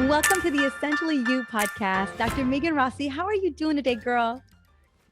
Welcome to the Essentially You podcast. Dr. Megan Rossi, how are you doing today, girl?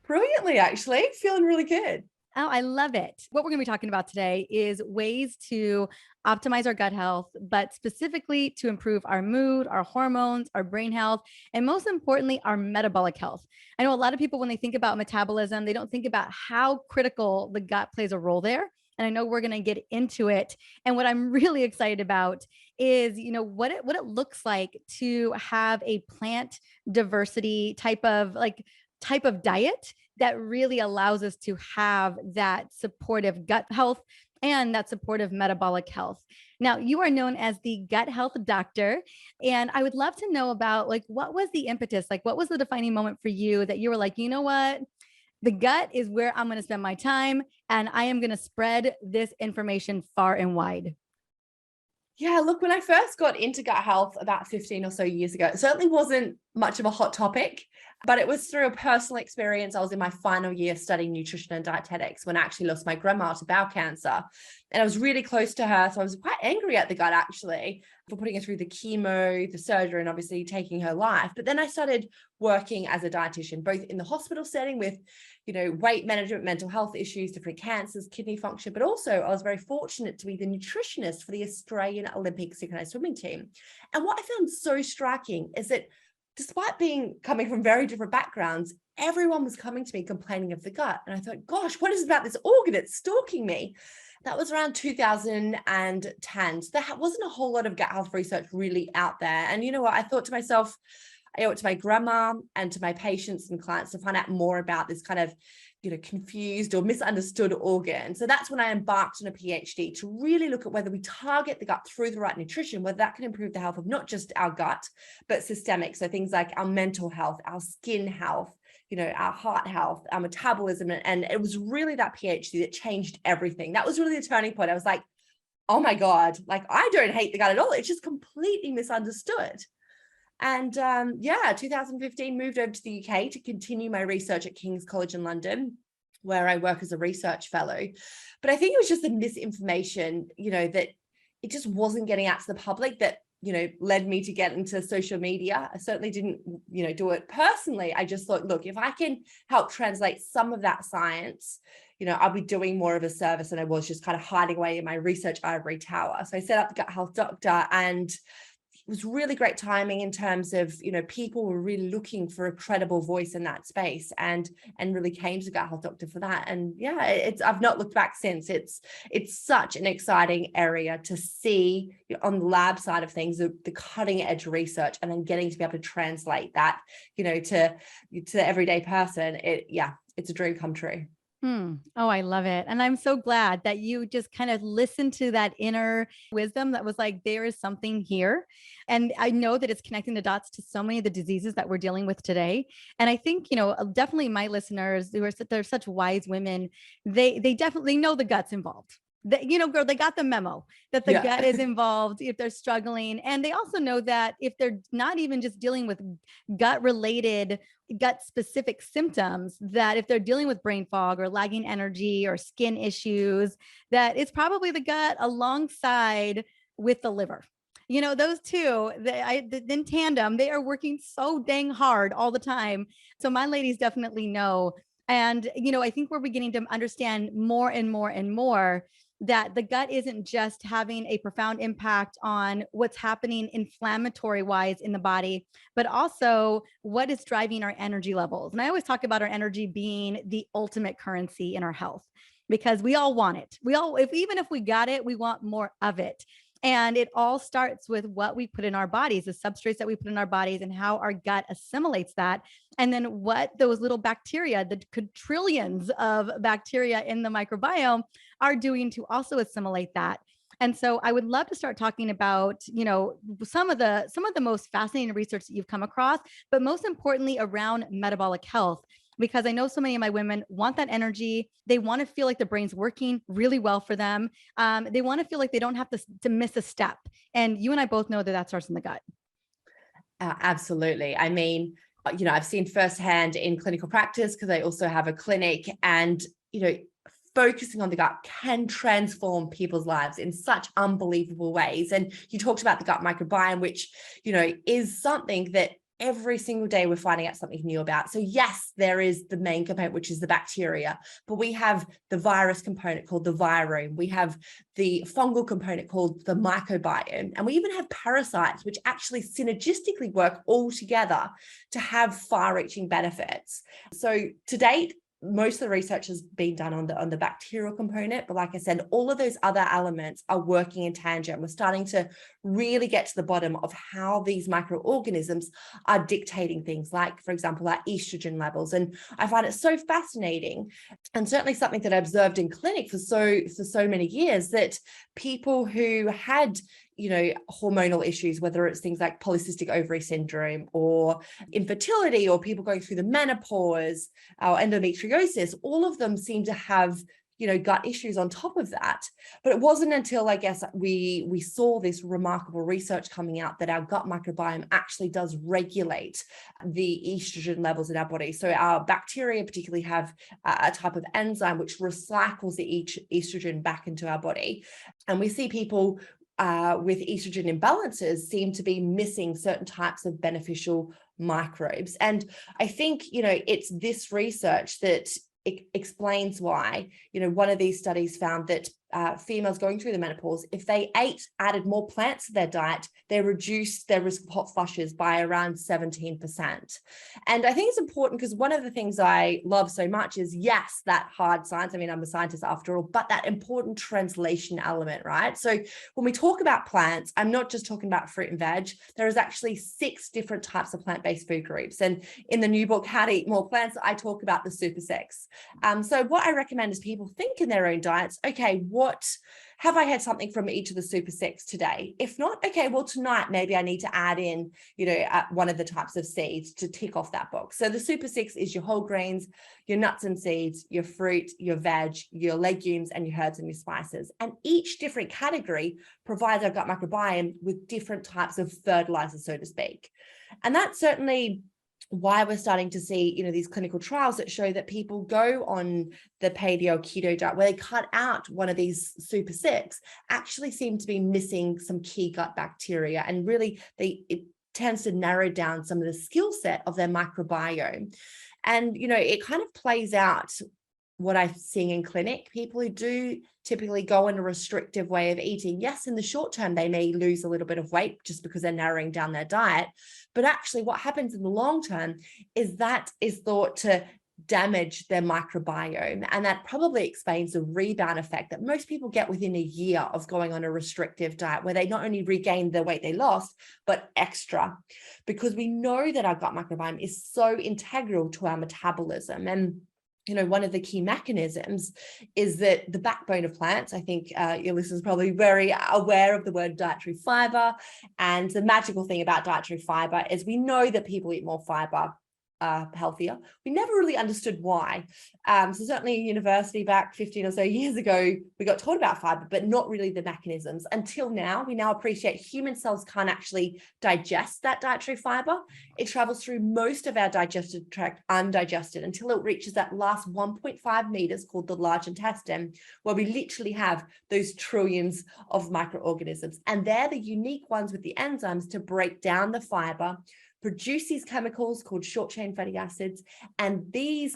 Brilliantly, actually. Feeling really good. Oh, I love it. What we're going to be talking about today is ways to optimize our gut health, but specifically to improve our mood, our hormones, our brain health, and most importantly, our metabolic health. I know a lot of people, when they think about metabolism, they don't think about how critical the gut plays a role there. And I know we're going to get into it. And what I'm really excited about is, what it looks like to have a plant diversity type of diet that really allows us to have that supportive gut health and that supportive metabolic health. Now, you are known as the gut health doctor, and I would love to know about what was the impetus? What was the defining moment for you that you were like, you know what? The gut is where I'm going to spend my time, and I am going to spread this information far and wide. Yeah, look, when I first got into gut health about 15 or so years ago, it certainly wasn't much of a hot topic, but it was through a personal experience. I was in my final year studying nutrition and dietetics when I actually lost my grandma to bowel cancer. And I was really close to her. So I was quite angry at the gut, actually, for putting her through the chemo, the surgery, and obviously taking her life. But then I started working as a dietitian, both in the hospital setting with, weight management, mental health issues, different cancers, kidney function, but also I was very fortunate to be the nutritionist for the Australian Olympic synchronized swimming team. And what I found so striking is that despite coming from very different backgrounds, everyone was coming to me complaining of the gut. And I thought, gosh, what is it about this organ? It's stalking me. That was around 2010. So there wasn't a whole lot of gut health research really out there. And you know what? I thought to myself, I owe it to my grandma and to my patients and clients to find out more about this kind of, confused or misunderstood organ. So that's when I embarked on a Ph.D. to really look at whether we target the gut through the right nutrition, whether that can improve the health of not just our gut, but systemic. So things like our mental health, our skin health, our heart health, our metabolism. And it was really that PhD that changed everything. That was really the turning point. I was like, oh my God, I don't hate the gut at all. It's just completely misunderstood. And 2015 moved over to the UK to continue my research at King's College in London, where I work as a research fellow. But I think it was just the misinformation, that it just wasn't getting out to the public that, led me to get into social media. I certainly didn't, do it personally. I just thought, look, if I can help translate some of that science, I'll be doing more of a service than I was just kind of hiding away in my research ivory tower. So I set up the Gut Health Doctor, and it was really great timing in terms of, people were really looking for a credible voice in that space and really came to Gut Health Doctor for that. And yeah, I've not looked back since. It's such an exciting area to see on the lab side of things, the cutting edge research, and then getting to be able to translate that, to the everyday person. It's a dream come true. Oh, I love it. And I'm so glad that you just kind of listened to that inner wisdom that was like, there is something here. And I know that it's connecting the dots to so many of the diseases that we're dealing with today. And I think, definitely my listeners they're such wise women. They definitely know the gut's involved. Girl, they got the memo that the gut is involved if they're struggling. And they also know that if they're not even just dealing with gut specific symptoms, that if they're dealing with brain fog or lagging energy or skin issues, that it's probably the gut alongside with the liver. Those two, in tandem, they are working so dang hard all the time. So my ladies definitely know. And, I think we're beginning to understand more and more and more that the gut isn't just having a profound impact on what's happening inflammatory wise in the body, but also what is driving our energy levels. And I always talk about our energy being the ultimate currency in our health, because we all want it. Even if we got it, we want more of it. And it all starts with what we put in our bodies, the substrates that we put in our bodies, and how our gut assimilates that. And then what those little bacteria, the quadrillions of bacteria in the microbiome, are doing to also assimilate that. And so I would love to start talking about, some of the most fascinating research that you've come across, but most importantly around metabolic health. Because I know so many of my women want that energy. They want to feel like the brain's working really well for them. They want to feel like they don't have to miss a step. And you and I both know that starts in the gut. Absolutely. I mean, I've seen firsthand in clinical practice, because I also have a clinic, and, focusing on the gut can transform people's lives in such unbelievable ways. And you talked about the gut microbiome, which, is something that every single day we're finding out something new about. So yes, there is the main component, which is the bacteria, but we have the virus component called the virome. We have the fungal component called the microbiome. And we even have parasites, which actually synergistically work all together to have far-reaching benefits. So to date, most of the research has been done on the bacterial component, but like I said, all of those other elements are working in tangent. We're starting to really get to the bottom of how these microorganisms are dictating things like, for example, our estrogen levels. And I find it so fascinating, and certainly something that I observed in clinic for so many years, that people who had hormonal issues, whether it's things like polycystic ovary syndrome or infertility, or people going through the menopause or endometriosis, all of them seem to have gut issues on top of that. But it wasn't until, I guess, we saw this remarkable research coming out that our gut microbiome actually does regulate the estrogen levels in our body. So our bacteria particularly have a type of enzyme which recycles the estrogen back into our body. And we see people with estrogen imbalances seem to be missing certain types of beneficial microbes. And I think, it's this research that explains why, one of these studies found that females going through the menopause, if they added more plants to their diet, they reduced their risk of hot flushes by around 17%. And I think it's important because one of the things I love so much is, yes, that hard science. I mean, I'm a scientist after all, but that important translation element, right? So when we talk about plants, I'm not just talking about fruit and veg. There is actually 6 different types of plant-based food groups. And in the new book, How to Eat More Plants, I talk about the super 6. So what I recommend is people think in their own diets, okay, what have I had something from each of the super 6 today? If not, okay, well, tonight, maybe I need to add in, one of the types of seeds to tick off that box. So the super 6 is your whole grains, your nuts and seeds, your fruit, your veg, your legumes, and your herbs and your spices. And each different category provides our gut microbiome with different types of fertilizers, so to speak. And that's certainly why we're starting to see, these clinical trials that show that people go on the paleo keto diet where they cut out one of these super 6 actually seem to be missing some key gut bacteria. And really it tends to narrow down some of the skill set of their microbiome. And, it kind of plays out what I'm seeing in clinic. People who do typically go in a restrictive way of eating, yes, in the short term, they may lose a little bit of weight just because they're narrowing down their diet. But actually what happens in the long term is that is thought to damage their microbiome. And that probably explains the rebound effect that most people get within a year of going on a restrictive diet, where they not only regain the weight they lost, but extra, because we know that our gut microbiome is so integral to our metabolism. And one of the key mechanisms is that the backbone of plants, I think your listeners are probably very aware of the word dietary fiber. And the magical thing about dietary fiber is we know that people eat more fiber, healthier. We never really understood why. So certainly in university back 15 or so years ago, we got taught about fiber, but not really the mechanisms. Until now, we now appreciate human cells can't actually digest that dietary fiber. It travels through most of our digestive tract undigested until it reaches that last 1.5 meters called the large intestine, where we literally have those trillions of microorganisms. And they're the unique ones with the enzymes to break down the fiber, produce these chemicals called short chain fatty acids. And these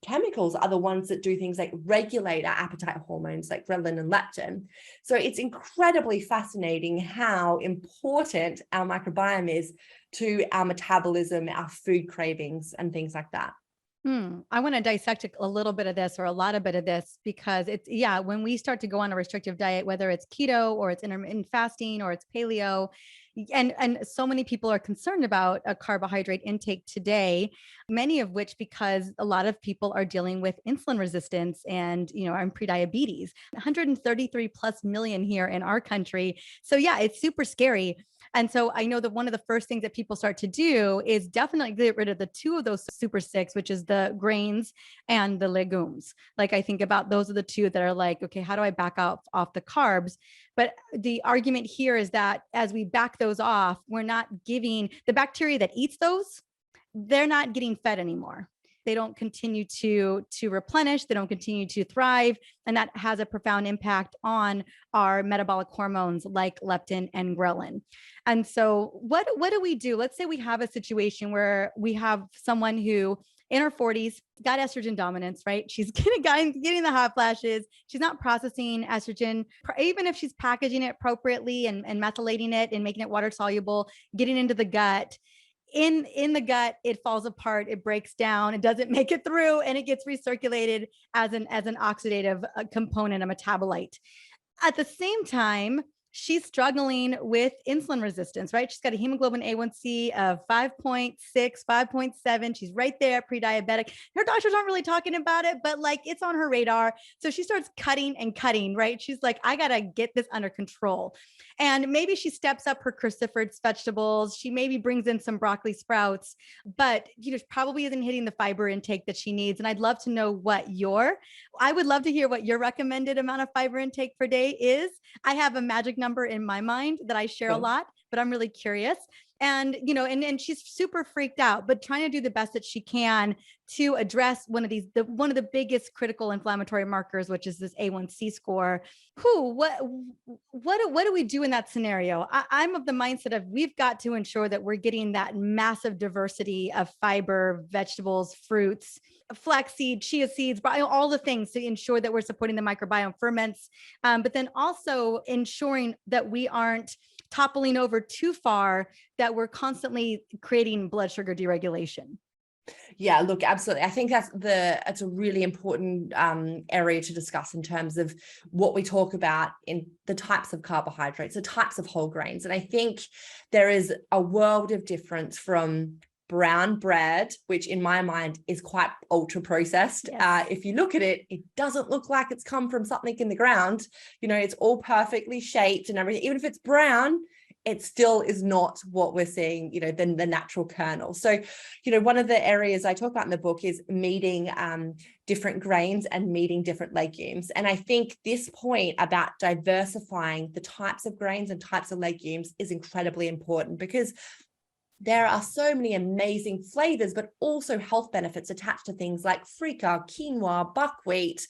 chemicals are the ones that do things like regulate our appetite hormones like ghrelin and leptin. So it's incredibly fascinating how important our microbiome is to our metabolism, our food cravings, and things like that. I want to dissect a little bit of this, or a lot of bit of this, because when we start to go on a restrictive diet, whether it's keto or it's intermittent fasting or it's paleo, and so many people are concerned about a carbohydrate intake today, many of which because a lot of people are dealing with insulin resistance and, and prediabetes, 133 plus million here in our country. So yeah, it's super scary. And so I know that one of the first things that people start to do is definitely get rid of the 2 of those super 6, which is the grains and the legumes. Like I think about those are the 2 that are like, okay, how do I back off the carbs? But the argument here is that as we back those off, we're not giving the bacteria that eats those, they're not getting fed anymore. they don't continue to replenish, they don't continue to thrive, and that has a profound impact on our metabolic hormones like leptin and ghrelin. And so what do we do? Let's say we have a situation where we have someone who in her 40s got estrogen dominance, right? She's getting the hot flashes. She's not processing estrogen, even if she's packaging it appropriately and methylating it and making it water soluble, getting into the gut. In the gut, it falls apart, it breaks down, it doesn't make it through, and it gets recirculated as an oxidative component, a metabolite. At the same time, she's struggling with insulin resistance, right? She's got a hemoglobin A1C of 5.6, 5.7. She's right there, pre-diabetic. Her doctors aren't really talking about it, but like it's on her radar. So she starts cutting and cutting, right? She's like, I got to get this under control. And maybe she steps up her cruciferous vegetables. She maybe brings in some broccoli sprouts, but probably isn't hitting the fiber intake that she needs. And I'd love to know I would love to hear what your recommended amount of fiber intake per day is. I have a magic number in my mind that I share a lot, but I'm really curious. And, and she's super freaked out, but trying to do the best that she can to address one of the biggest critical inflammatory markers, which is this A1C score. What do we do in that scenario? I'm of the mindset of we've got to ensure that we're getting that massive diversity of fiber, vegetables, fruits, flaxseed, chia seeds, all the things to ensure that we're supporting the microbiome ferments, but then also ensuring that we aren't toppling over too far, that we're constantly creating blood sugar deregulation. Yeah, look, absolutely. I think that's a really important area to discuss in terms of what we talk about in the types of carbohydrates, the types of whole grains. And I think there is a world of difference from brown bread, which in my mind is quite ultra processed. Yes. If you look at it, it doesn't look like it's come from something in the ground. It's all perfectly shaped and everything. Even if it's brown, it still is not what we're seeing, the natural kernel. So, one of the areas I talk about in the book is meeting different grains and meeting different legumes. And I think this point about diversifying the types of grains and types of legumes is incredibly important, because there are so many amazing flavors, but also health benefits attached to things like freekeh, quinoa, buckwheat,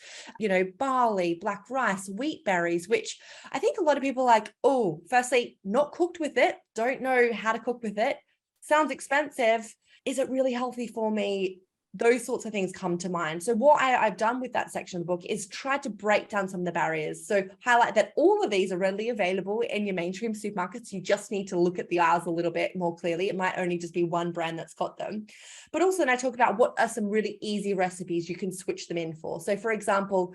barley, black rice, wheat berries, which I think a lot of people are like, oh, firstly, not cooked with it, don't know how to cook with it, sounds expensive. Is it really healthy for me? Those sorts of things come to mind. So what I've done with that section of the book is try to break down some of the barriers. So highlight that all of these are readily available in your mainstream supermarkets. You just need to look at the aisles a little bit more clearly. It might only just be one brand that's got them. But also, and I talk about what are some really easy recipes you can switch them in for. So for example,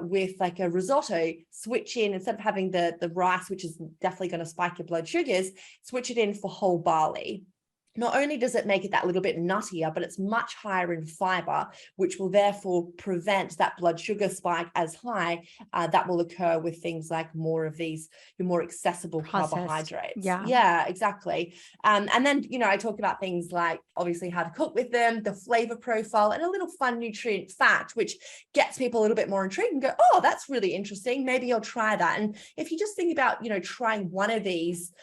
with like a risotto, switch in, instead of having the rice, which is definitely going to spike your blood sugars, switch it in for whole barley. Not only does it make it that little bit nuttier, but it's much higher in fiber, which will therefore prevent that blood sugar spike as high that will occur with things like more of these, your more accessible carbohydrates. Yeah, exactly. And then, I talk about things like obviously how to cook with them, the flavor profile, and a little fun nutrient fact, which gets people a little bit more intrigued and go, oh, that's really interesting. Maybe I'll try that. And if you just think about, trying one of these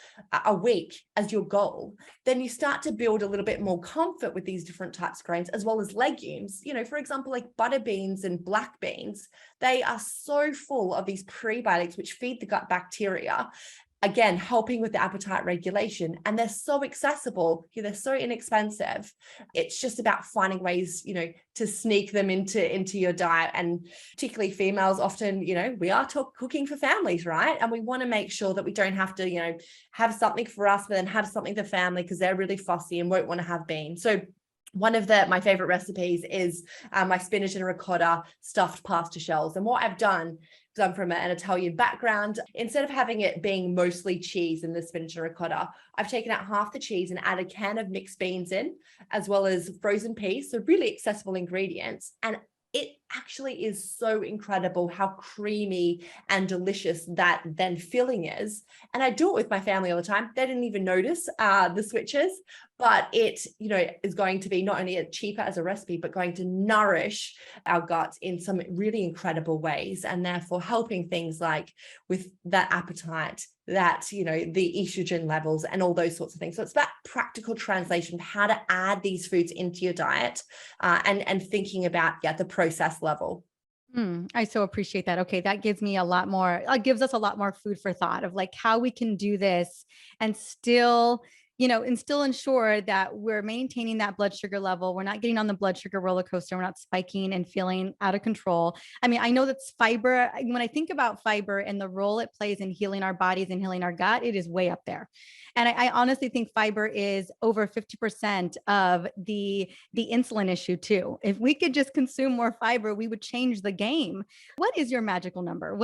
a week as your goal, then you start to build a little bit more comfort with these different types of grains, as well as legumes. For example, like butter beans and black beans, they are so full of these prebiotics which feed the gut bacteria, again helping with the appetite regulation, and they're so accessible. They're so inexpensive. It's just about finding ways to sneak them into your diet. And particularly females, often we are cooking for families, right? And we want to make sure that we don't have to have something for us but then have something for family because they're really fussy and won't want to have beans. So one of my favorite recipes is my spinach and ricotta stuffed pasta shells. And what I've done, because I'm from an Italian background, instead of having it being mostly cheese in the spinach and ricotta, I've taken out half the cheese and added a can of mixed beans in, as well as frozen peas. So really accessible ingredients. And it actually is so incredible how creamy and delicious that then filling is. And I do it with my family all the time. They didn't even notice the switches, but it, is going to be not only cheaper as a recipe, but going to nourish our guts in some really incredible ways, and therefore helping things like with that appetite, that, the estrogen levels and all those sorts of things. So it's about practical translation, how to add these foods into your diet, and thinking about, the process level. I so appreciate that. Okay, that gives me a lot more, gives us a lot more food for thought of like how we can do this and still, and still ensure that we're maintaining that blood sugar level. We're not getting on the blood sugar roller coaster. We're not spiking and feeling out of control. I mean, I know that's fiber. When I think about fiber and the role it plays in healing our bodies and healing our gut, it is way up there. And I honestly think fiber is over 50% of the insulin issue too. If we could just consume more fiber, we would change the game. What is your magical number?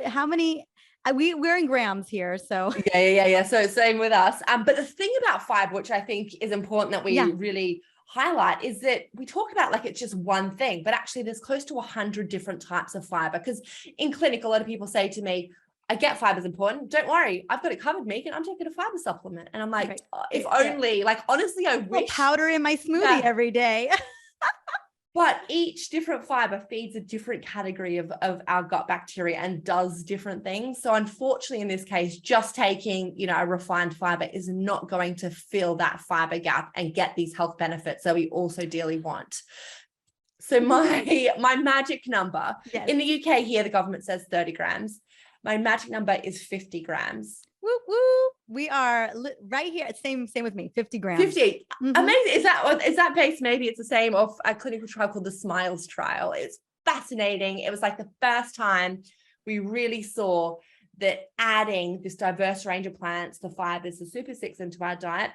How many, we're in grams here. So Yeah. So same with us. But the thing about fiber, which I think is important that we really highlight, is that we talk about like it's just one thing, but actually there's close to 100 different types of fiber. Because in clinic, a lot of people say to me, I get fiber is important. Don't worry, I've got it covered, Megan. I'm taking a fiber supplement. And I'm like, right. if only, like, honestly, I wish. Powder in my smoothie every day. But each different fiber feeds a different category of our gut bacteria and does different things. So unfortunately, in this case, just taking, a refined fiber is not going to fill that fiber gap and get these health benefits that we also dearly want. So my magic number, in the UK here, the government says 30 grams. My magic number is 50 grams. Woo woo. We are right here. Same with me. 50 grams. 50. Amazing. Is that based? Maybe it's the same of a clinical trial called the SMILES trial. It's fascinating. It was like the first time we really saw that adding this diverse range of plants, the fibers, the super six into our diet,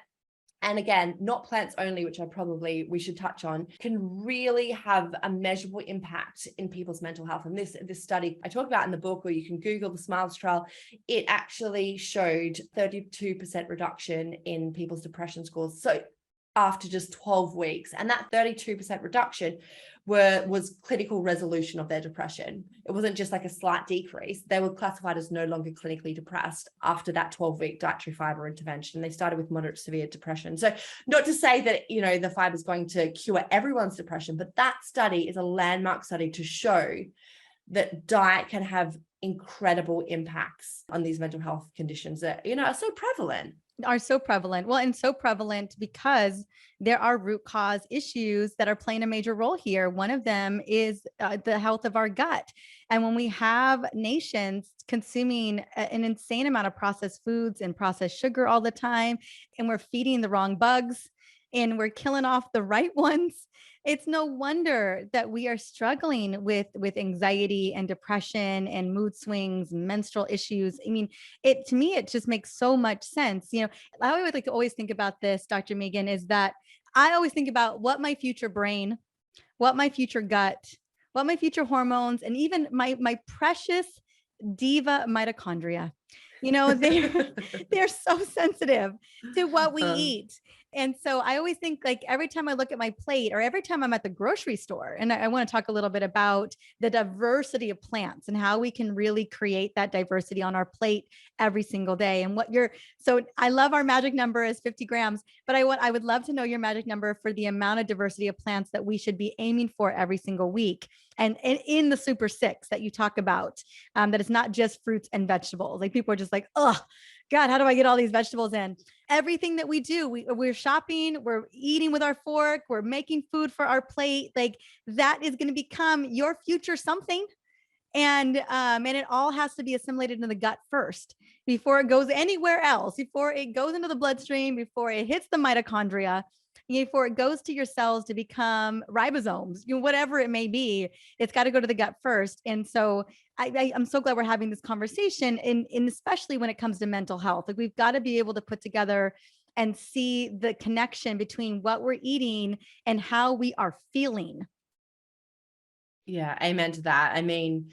and again, not plants only, which we should touch on, can really have a measurable impact in people's mental health. And this study I talk about in the book, or you can Google the SMILES trial, it actually showed 32% reduction in people's depression scores. So after just 12 weeks, and that 32% reduction was clinical resolution of their depression. It wasn't just like a slight decrease. They were classified as no longer clinically depressed after that 12-week dietary fiber intervention. They started with moderate to severe depression. So not to say that, the fiber is going to cure everyone's depression, but that study is a landmark study to show that diet can have incredible impacts on these mental health conditions that, are so prevalent. Are so prevalent. Well, and so prevalent because there are root cause issues that are playing a major role here. One of them is the health of our gut. And when we have nations consuming an insane amount of processed foods and processed sugar all the time, and we're feeding the wrong bugs and we're killing off the right ones, it's no wonder that we are struggling with anxiety and depression and mood swings, menstrual issues. I mean, to me, it just makes so much sense. I always like to always think about this, Dr. Megan, is that I always think about what my future brain, what my future gut, what my future hormones, and even my precious diva mitochondria. They're so sensitive to what we eat. And so I always think, like, every time I look at my plate or every time I'm at the grocery store, and I want to talk a little bit about the diversity of plants and how we can really create that diversity on our plate every single day. And so I love our magic number is 50 grams, but I would love to know your magic number for the amount of diversity of plants that we should be aiming for every single week. And in the super six that you talk about, that it's not just fruits and vegetables. Like, people are just like, oh God, how do I get all these vegetables in? Everything that we do, we're shopping, we're eating with our fork, we're making food for our plate. Like, that is going to become your future something. And it all has to be assimilated in the gut first before it goes anywhere else, before it goes into the bloodstream, before it hits the mitochondria, before it goes to your cells to become ribosomes, whatever it may be. It's got to go to the gut first. And so I'm so glad we're having this conversation, in especially when it comes to mental health. Like, we've got to be able to put together and see the connection between what we're eating and how we are feeling. Yeah, amen to that. I mean,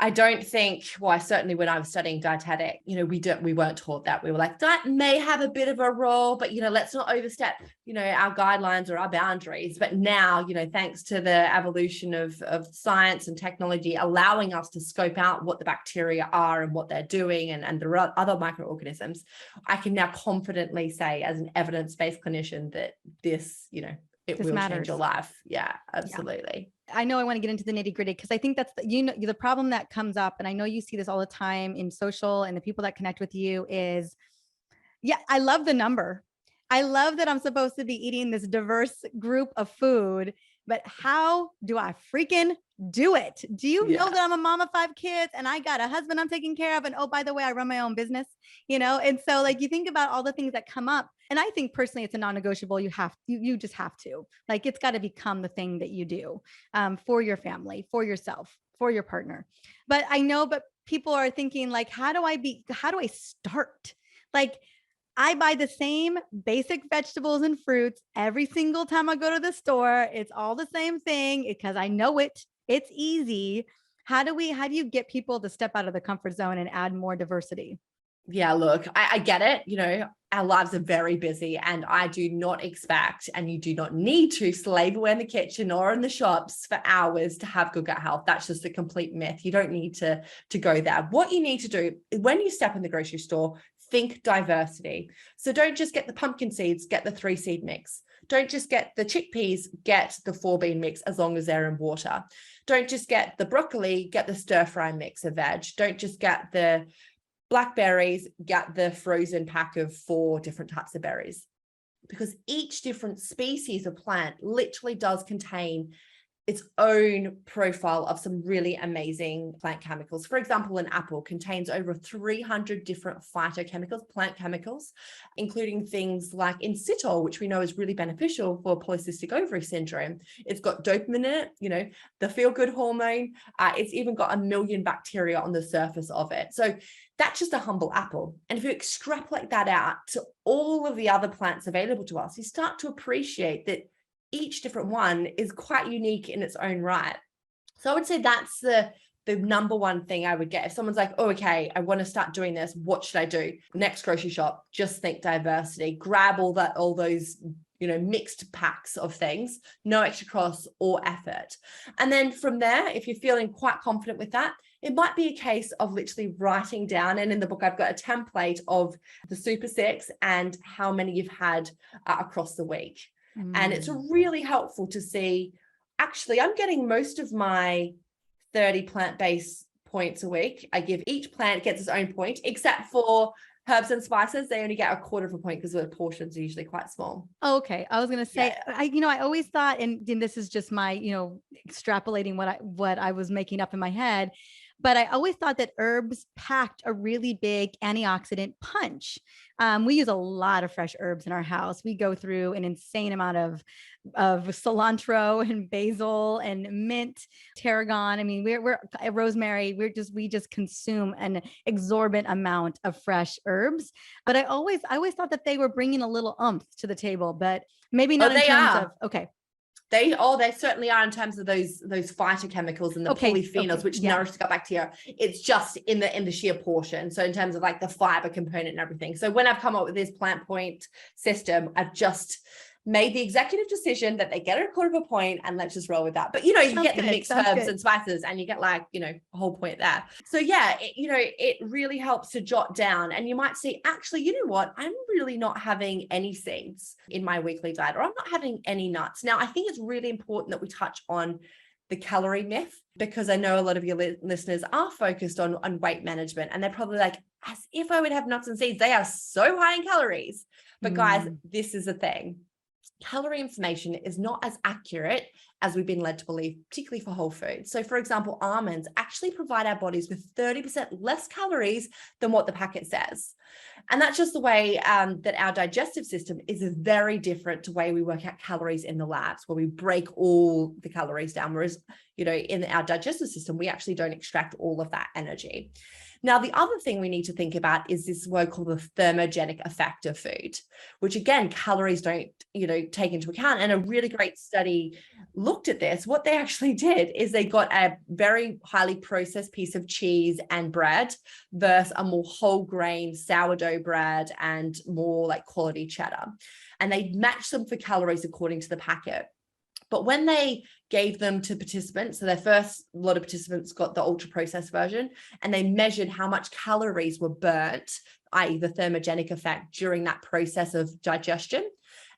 I don't think, well, certainly when I was studying dietetic, we weren't taught that. We were like, diet may have a bit of a role, but, let's not overstep, our guidelines or our boundaries. But now, thanks to the evolution of science and technology, allowing us to scope out what the bacteria are and what they're doing and the other microorganisms, I can now confidently say as an evidence-based clinician that this, it will change your life. Yeah, absolutely. I know I want to get into the nitty gritty because I think that's the problem that comes up. And I know you see this all the time in social, and the people that connect with you is, I love the number. I love that I'm supposed to be eating this diverse group of food, but how do I freaking do it? Do you know that I'm a mom of 5 kids and I got a husband I'm taking care of? And oh, by the way, I run my own business, And so you think about all the things that come up. And I think personally, it's a non-negotiable. You just have to, it's got to become the thing that you do for your family, for yourself, for your partner. But people are thinking how do I start? I buy the same basic vegetables and fruits every single time I go to the store. It's all the same thing because I know it. It's easy. How do you get people to step out of the comfort zone and add more diversity? Yeah, look, I get it. Our lives are very busy, and I do not expect, and you do not need to slave away in the kitchen or in the shops for hours to have good gut health. That's just a complete myth. You don't need to go there. What you need to do when you step in the grocery store, think diversity. So don't just get the pumpkin seeds, get the 3-seed mix. Don't just get the chickpeas, get the 4-bean mix as long as they're in water. Don't just get the broccoli, get the stir-fry mix of veg. Don't just get the blackberries, get the frozen pack of 4 different types of berries, because each different species of plant literally does contain its own profile of some really amazing plant chemicals. For example, an apple contains over 300 different phytochemicals, plant chemicals, including things like inositol, which we know is really beneficial for polycystic ovary syndrome. It's got dopamine in it, the feel-good hormone. It's even got 1 million bacteria on the surface of it. So that's just a humble apple. And if you extrapolate that out to all of the other plants available to us, you start to appreciate that each different one is quite unique in its own right. So I would say that's the number one thing I would get. If someone's like, oh, okay, I want to start doing this, what should I do? Next grocery shop, just think diversity, grab all those mixed packs of things, no extra cost or effort. And then from there, if you're feeling quite confident with that, it might be a case of literally writing down. And in the book, I've got a template of the Super 6 and how many you've had across the week. And it's really helpful to see, actually, I'm getting most of my 30 plant-based points a week. I give each plant gets its own point, except for herbs and spices. They only get a quarter of a point because the portions are usually quite small. Okay. I was going to say, I always thought, and this is just my, extrapolating what I was making up in my head, but I always thought that herbs packed a really big antioxidant punch. We use a lot of fresh herbs in our house. We go through an insane amount of cilantro and basil and mint, tarragon. I mean, we're rosemary. We just consume an exorbitant amount of fresh herbs. But I always thought that they were bringing a little oomph to the table, but maybe not in terms of, okay. They certainly are in terms of those phytochemicals and the polyphenols, which nourish the gut bacteria. It's just in the sheer portion. So in terms of the fiber component and everything. So when I've come up with this plant point system, I've just made the executive decision that they get a quarter of a point, and let's just roll with that. But you get the mixed herbs and spices, and you get a whole point there. So it really helps to jot down, and you might see, actually, you know what, I'm really not having any seeds in my weekly diet, or I'm not having any nuts. Now, I think it's really important that we touch on the calorie myth, because I know a lot of your listeners are focused on weight management, and they're probably like, as if I would have nuts and seeds, they are so high in calories. But guys, this is the thing. Calorie information is not as accurate as we've been led to believe, particularly for whole foods. So for example, almonds actually provide our bodies with 30% less calories than what the packet says. And that's just the way that our digestive system is very different to the way we work out calories in the labs, where we break all the calories down. Whereas, in our digestive system, we actually don't extract all of that energy. Now, the other thing we need to think about is this word called the thermogenic effect of food, which again, calories don't, take into account. And a really great study looked at this, what they actually did is they got a very highly processed piece of cheese and bread versus a more whole grain sourdough bread and more like quality cheddar. And they matched them for calories according to the packet. But when they gave them to participants, so their first lot of participants got the ultra processed version, and they measured how much calories were burnt, i.e. the thermogenic effect during that process of digestion.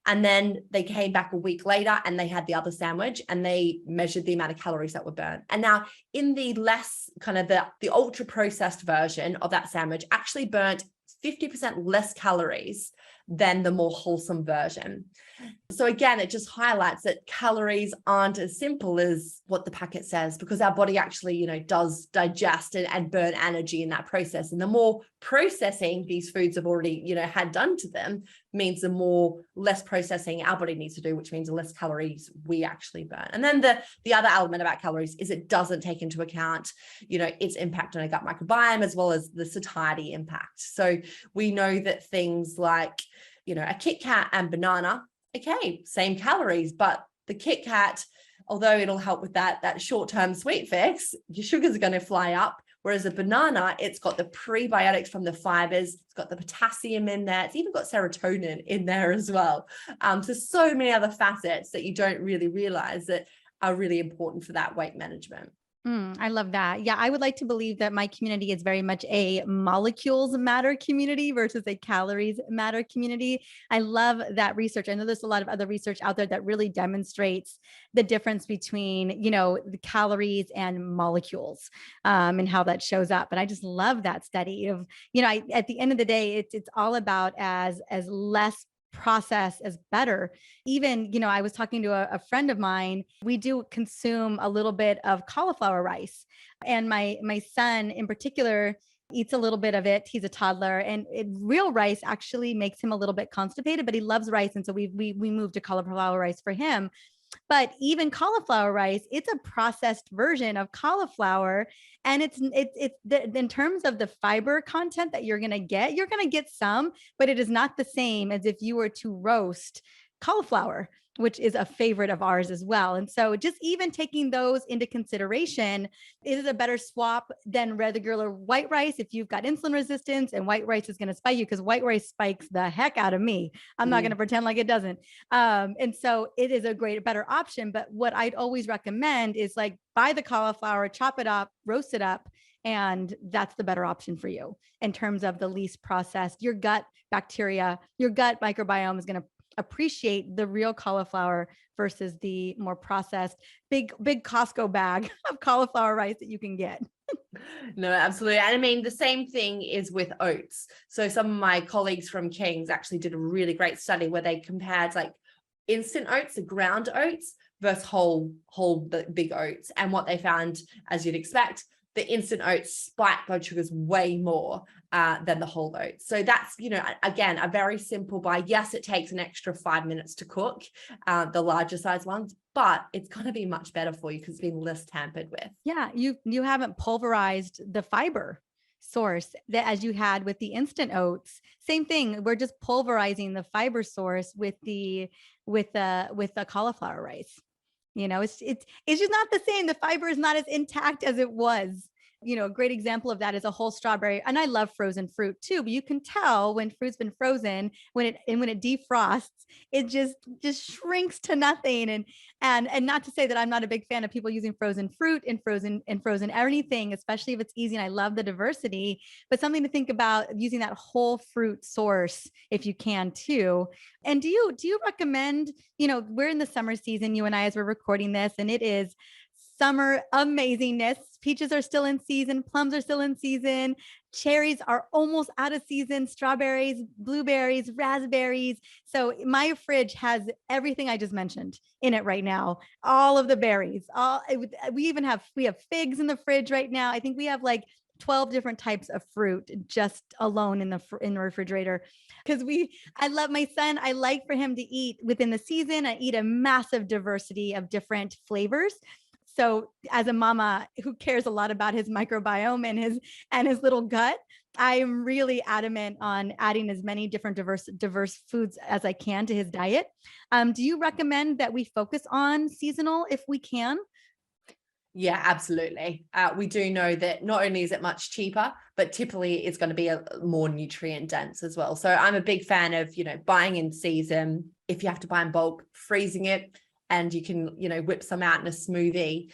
And then they came back a week later and they had the other sandwich and they measured the amount of calories that were burnt. And now in the less kind of the ultra processed version of that sandwich actually burnt 50% less calories than the more wholesome version. So again, it just highlights that calories aren't as simple as what the packet says, because our body actually, does digest and burn energy in that process. And the more processing these foods have already, had done to them means the more less processing our body needs to do, which means the less calories we actually burn. And then the other element about calories is it doesn't take into account, its impact on our gut microbiome, as well as the satiety impact. So we know that things like, a Kit Kat and banana, okay, same calories, but the Kit Kat, although it'll help with that short-term sweet fix, your sugars are going to fly up. Whereas a banana, it's got the prebiotics from the fibers, it's got the potassium in there, it's even got serotonin in there as well. So many other facets that you don't really realize that are really important for that weight management. I love that. Yeah, I would like to believe that my community is very much a molecules matter community versus a calories matter community. I love that research. I know there's a lot of other research out there that really demonstrates the difference between, the calories and molecules, and how that shows up. But I just love that study of, at the end of the day, it's all about as less process as better. Even, I was talking to a friend of mine. We do consume a little bit of cauliflower rice, and my son in particular eats a little bit of it. He's a toddler, and real rice actually makes him a little bit constipated, but he loves rice, and so we moved to cauliflower rice for him. But even cauliflower rice, it's a processed version of cauliflower. And it's in terms of the fiber content that you're going to get some, but it is not the same as if you were to roast cauliflower, which is a favorite of ours as well. And so just even taking those into consideration is a better swap than regular white rice if you've got insulin resistance, and white rice is going to spike you, because white rice spikes the heck out of me. I'm not going to pretend like it doesn't. And so it is a better option. But what I'd always recommend is like buy the cauliflower, chop it up, roast it up. And that's the better option for you in terms of the least processed. Your gut bacteria, your gut microbiome is going to appreciate the real cauliflower versus the more processed big Costco bag of cauliflower rice that you can get. No, absolutely. And I mean, the same thing is with oats. So some of my colleagues from King's actually did a really great study where they compared like instant oats, the ground oats versus whole the big oats. And what they found, as you'd expect, the instant oats spike blood sugars way more than the whole oats. So that's, again, a very simple buy. Yes, it takes an extra 5 minutes to cook, the larger size ones, but it's going to be much better for you because it's been less tampered with. Yeah, you haven't pulverized the fiber source that as you had with the instant oats. Same thing. We're just pulverizing the fiber source with the cauliflower rice. It's just not the same. The fiber is not as intact as it was. A great example of that is a whole strawberry. And I love frozen fruit too, but you can tell when fruit's been frozen, when it defrosts, it just shrinks to nothing. And not to say that I'm not a big fan of people using frozen fruit and frozen anything, especially if it's easy. And I love the diversity, but something to think about using that whole fruit source if you can too. And do you recommend, we're in the summer season, you and I, as we're recording this, and it is summer amazingness. Peaches are still in season. Plums are still in season. Cherries are almost out of season. Strawberries, blueberries, raspberries. So my fridge has everything I just mentioned in it right now. All of the berries. We have figs in the fridge right now. I think we have like 12 different types of fruit just alone in the refrigerator. Because I love my son. I like for him to eat within the season. I eat a massive diversity of different flavors. So as a mama who cares a lot about his microbiome and his little gut, I am really adamant on adding as many different diverse foods as I can to his diet. Do you recommend that we focus on seasonal if we can? Yeah, absolutely. We do know that not only is it much cheaper, but typically it's going to be a more nutrient dense as well. So I'm a big fan of, buying in season. If you have to buy in bulk, freezing it, and you can, whip some out in a smoothie,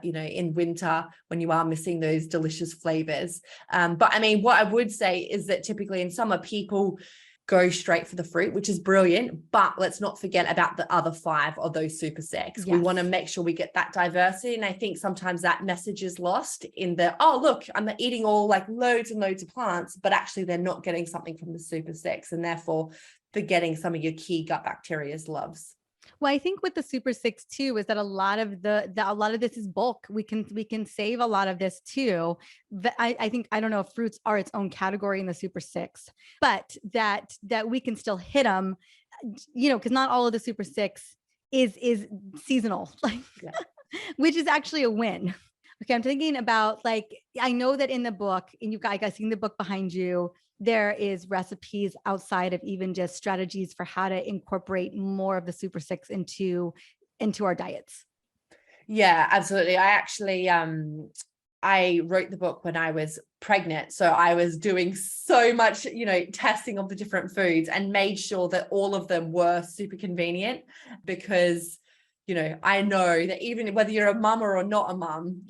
in winter when you are missing those delicious flavors. But I mean, what I would say is that typically in summer, people go straight for the fruit, which is brilliant, but let's not forget about the other 5 of those super six. Yes. We want to make sure we get that diversity. And I think sometimes that message is lost in the, oh, look, I'm eating all like loads and loads of plants, but actually they're not getting something from the super six, and therefore forgetting some of your key gut bacteria's loves. Well, I think with the super six too is that a lot of a lot of this is bulk. We can save a lot of this too. I think, I don't know if fruits are its own category in the super six, but that we can still hit them, because not all of the super six is seasonal, like, yeah. Which is actually a win. Okay, I'm thinking about, like, I know that in the book, and you've guys seen the book behind you, there is recipes outside of even just strategies for how to incorporate more of the super six into our diets. Yeah, absolutely. I actually, I wrote the book when I was pregnant. So I was doing so much, testing of the different foods and made sure that all of them were super convenient, because I know that even whether you're a mum or not a mum,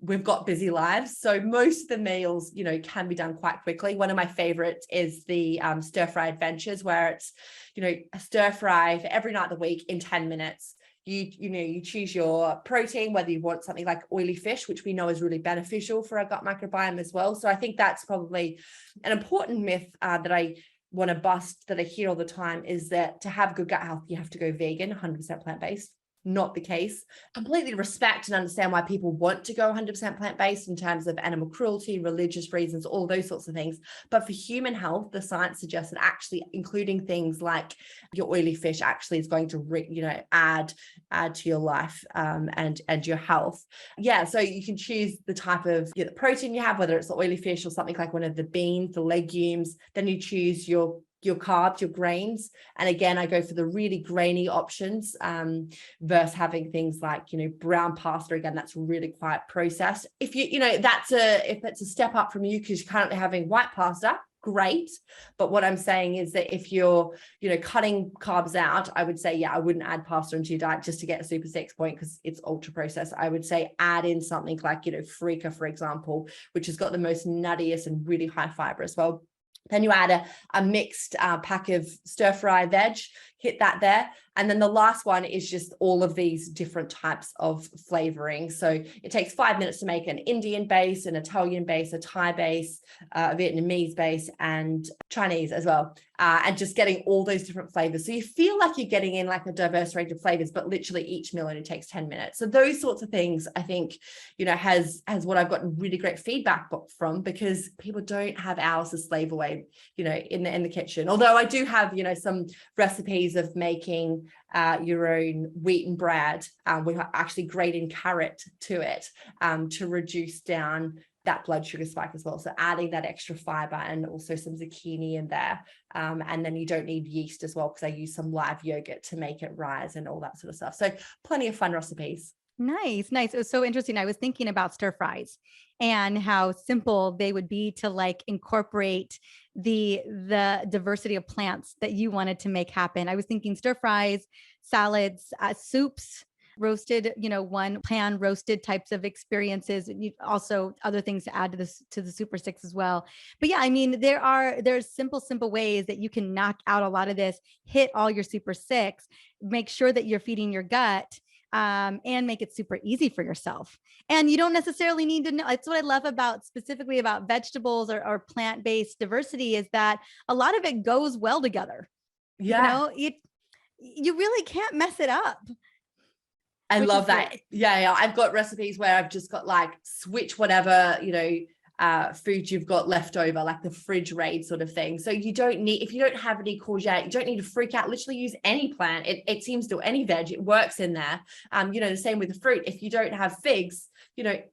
we've got busy lives. So most of the meals, can be done quite quickly. One of my favorites is the stir fry adventures, where it's, a stir fry for every night of the week in 10 minutes. You choose your protein, whether you want something like oily fish, which we know is really beneficial for our gut microbiome as well. So I think that's probably an important myth that I want to bust, that I hear all the time, is that to have good gut health, you have to go vegan, 100% plant-based. Not the case. Completely respect and understand why people want to go 100% plant-based in terms of animal cruelty, religious reasons, all those sorts of things. But for human health, the science suggests that actually including things like your oily fish actually is going to add to your life and your health. Yeah, so you can choose the type of the protein you have, whether it's the oily fish or something like one of the beans, the legumes. Then you choose your carbs, your grains. And again, I go for the really grainy options versus having things like, brown pasta. Again, that's really quite processed. If if that's a step up from you because you're currently having white pasta, great. But what I'm saying is that if you're, cutting carbs out, I would say, yeah, I wouldn't add pasta into your diet just to get a super 6 point because it's ultra processed. I would say add in something like, freekeh, for example, which has got the most nuttiest and really high fiber as well. Then you add a mixed pack of stir fry veg, hit that there. And then the last one is just all of these different types of flavoring. So it takes 5 minutes to make an Indian base, an Italian base, a Thai base, a Vietnamese base, and Chinese as well. And just getting all those different flavors. So you feel like you're getting in like a diverse range of flavors, but literally each meal only takes 10 minutes. So those sorts of things, I think, has what I've gotten really great feedback from, because people don't have hours to slave away, in the kitchen. Although I do have, some recipes of making your own wheaten bread. We're actually grating carrot to it to reduce down that blood sugar spike as well. So adding that extra fiber and also some zucchini in there. And then you don't need yeast as well, because I use some live yogurt to make it rise and all that sort of stuff. So plenty of fun recipes. Nice. It was so interesting. I was thinking about stir fries and how simple they would be to like incorporate the diversity of plants that you wanted to make happen. I was thinking stir fries, salads, soups, roasted, one pan roasted types of experiences. And also other things to add to the super six as well. But yeah, I mean, there's simple ways that you can knock out a lot of this, hit all your super six, make sure that you're feeding your gut, and make it super easy for yourself. And you don't necessarily need to know. It's what I love specifically about vegetables or plant-based diversity, is that a lot of it goes well together. Yeah. You really can't mess it up. I love that. Yeah. I've got recipes where I've just got like switch whatever, food you've got left over, like the fridge raid sort of thing. So you don't need, if you don't have any courgette, you don't need to freak out. Literally use any plant. It seems to, any veg, it works in there. The same with the fruit. If you don't have figs,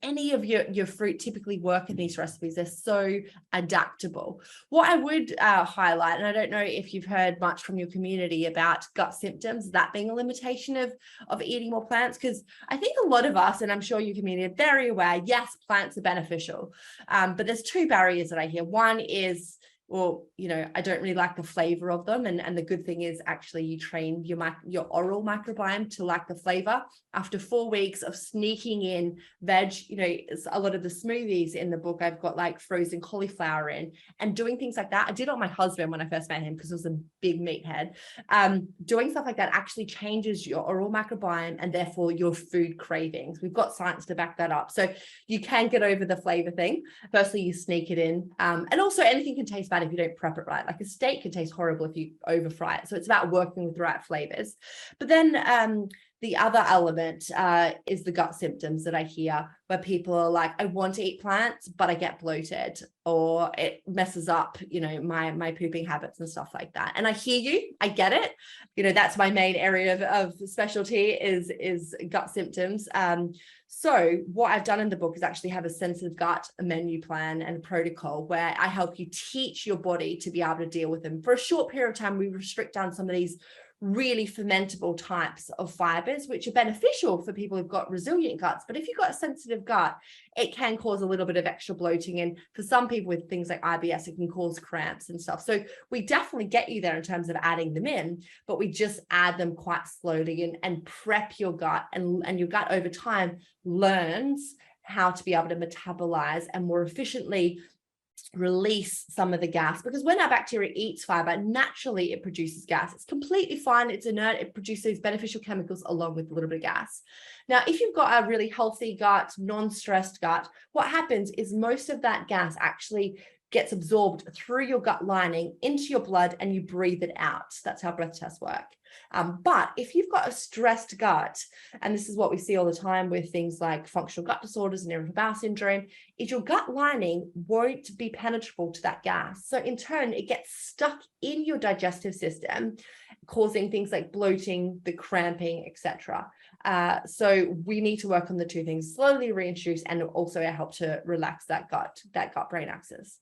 any of your fruit typically work in these recipes. They're so adaptable. What I would highlight, and I don't know if you've heard much from your community about gut symptoms, that being a limitation of eating more plants, because I think a lot of us, and I'm sure your community are very aware, yes, plants are beneficial. But there's two barriers that I hear. One is, I don't really like the flavor of them. And the good thing is actually you train your oral microbiome to like the flavor. After 4 weeks of sneaking in veg, a lot of the smoothies in the book, I've got like frozen cauliflower in, and doing things like that. I did it on my husband when I first met him because it was a big meathead. Doing stuff like that actually changes your oral microbiome and therefore your food cravings. We've got science to back that up. So you can get over the flavor thing. Firstly, you sneak it in. And also anything can taste bad if you don't prep it right. Like a steak can taste horrible if you over fry it. So it's about working with the right flavors. But then the other element is the gut symptoms that I hear, where people are like, I want to eat plants, but I get bloated, or it messes up, my pooping habits and stuff like that. And I hear you, I get it. That's my main area of specialty is gut symptoms. So what I've done in the book is actually have a sensitive gut, a menu plan and a protocol where I help you teach your body to be able to deal with them. For a short period of time, we restrict down some of these really fermentable types of fibers, which are beneficial for people who've got resilient guts. But if you've got a sensitive gut, it can cause a little bit of extra bloating. And for some people with things like IBS, it can cause cramps and stuff. So we definitely get you there in terms of adding them in, but we just add them quite slowly and prep your gut, and your gut over time learns how to be able to metabolize and more efficiently release some of the gas, because when our bacteria eats fiber, naturally it produces gas. It's completely fine, it's inert, it produces beneficial chemicals along with a little bit of gas. Now, if you've got a really healthy gut, non-stressed gut, what happens is most of that gas actually gets absorbed through your gut lining into your blood and you breathe it out. That's how breath tests work. But if you've got a stressed gut, and this is what we see all the time with things like functional gut disorders and irritable bowel syndrome, is your gut lining won't be penetrable to that gas. So in turn, it gets stuck in your digestive system, causing things like bloating, the cramping, etc. So we need to work on the two things, slowly reintroduce, and also help to relax that gut-brain axis.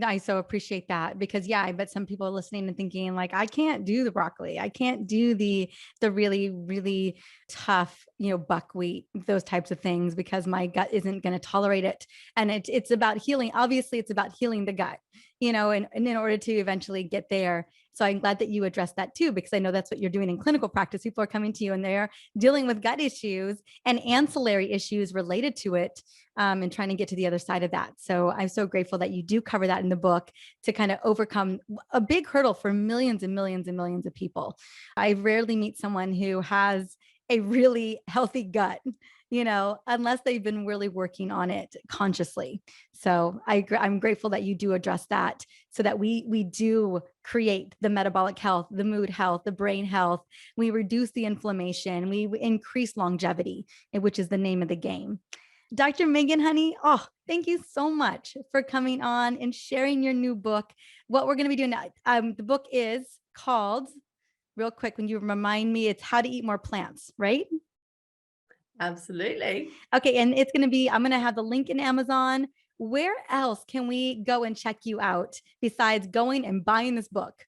I so appreciate that, because I bet some people are listening and thinking like, I can't do the broccoli. I can't do the really, really tough, buckwheat, those types of things, because my gut isn't going to tolerate it. And it's about healing. Obviously it's about healing the gut, and in order to eventually get there. So I'm glad that you addressed that too, because I know that's what you're doing in clinical practice. People are coming to you and they're dealing with gut issues and ancillary issues related to it, and trying to get to the other side of that. So I'm so grateful that you do cover that in the book to kind of overcome a big hurdle for millions and millions and millions of people. I rarely meet someone who has a really healthy gut, unless they've been really working on it consciously. So I'm grateful that you do address that, so that we do create the metabolic health, the mood health, the brain health. We reduce the inflammation, we increase longevity, which is the name of the game. Dr. Megan, honey, thank you so much for coming on and sharing your new book. What we're going to be doing now, the book is called, real quick, when you remind me, it's How to Eat More Plants, right? Absolutely. Okay. And it's going to be, I'm going to have the link in Amazon. Where else can we go and check you out besides going and buying this book?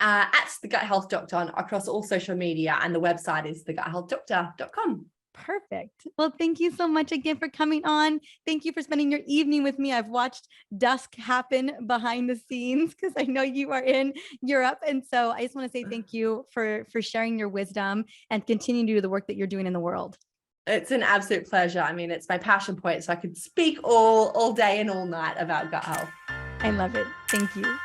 At The Gut Health Doctor across all social media, and the website is theguthealthdoctor.com. Perfect. Well, thank you so much again for coming on. Thank you for spending your evening with me. I've watched dusk happen behind the scenes because I know you are in Europe. And so I just want to say thank you for sharing your wisdom and continuing to do the work that you're doing in the world. It's an absolute pleasure. I mean, it's my passion point, so I could speak all day and all night about gut health. I love it. Thank you.